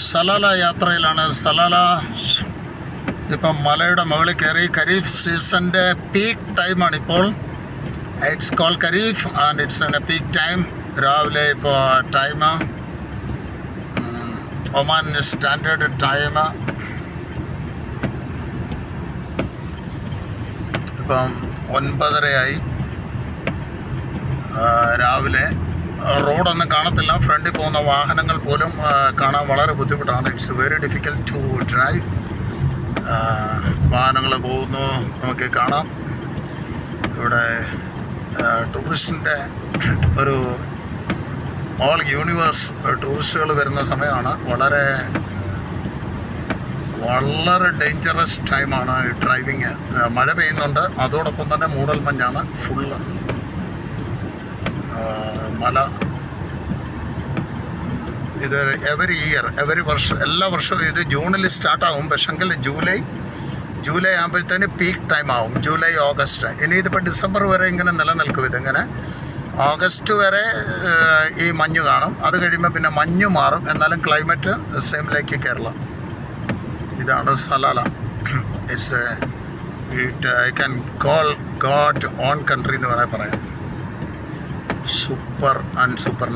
Salalah യാത്രയിലാണ്. Salalah ഇപ്പം മലയുടെ മുകളിൽ കയറി. ഖരീഫ് സീസണിൻ്റെ പീക്ക് ടൈമാണിപ്പോൾ. It's call Khareef and it's in a peak time. രാവിലെ ഇപ്പോൾ ടൈം ഒമാൻ സ്റ്റാൻഡേർഡ് ടൈം ഇപ്പം 9:30 രാവിലെ. റോഡൊന്നും കാണത്തില്ല. ഫ്രണ്ടിൽ പോകുന്ന വാഹനങ്ങൾ പോലും കാണാൻ വളരെ ബുദ്ധിമുട്ടാണ്. It's very difficult to drive. വാഹനങ്ങൾ പോകുന്നു നമുക്ക് കാണാം. ഇവിടെ ടൂറിസ്റ്റിൻ്റെ ഒരു ഓൾ യൂണിവേഴ്സ് ടൂറിസ്റ്റുകൾ വരുന്ന സമയമാണ്. വളരെ ഡേഞ്ചറസ് ടൈമാണ് ഡ്രൈവിങ്. മഴ പെയ്യുന്നുണ്ട്, അതോടൊപ്പം തന്നെ മൂടൽമഞ്ഞാണ് ഫുള്ള്. മല ഇത് എവറി വർഷം എല്ലാ വർഷവും ഇത് ജൂണിൽ സ്റ്റാർട്ടാകും. പക്ഷെങ്കിൽ ജൂലൈ ആകുമ്പോഴത്തേന് പീക്ക് ടൈം ആവും. July August. ഇനി ഇതിപ്പോൾ ഡിസംബർ വരെ ഇങ്ങനെ നിലനിൽക്കും. ഇതിങ്ങനെ ഓഗസ്റ്റ് വരെ ഈ മഞ്ഞ് കാണും. അത് കഴിയുമ്പോൾ പിന്നെ മഞ്ഞ് മാറും. എന്നാലും ക്ലൈമറ്റ് സെയിം ലൈക്ക് കേരള. ഇതാണ് Salalah. I can call God own country എന്ന് പറയാം. Super and super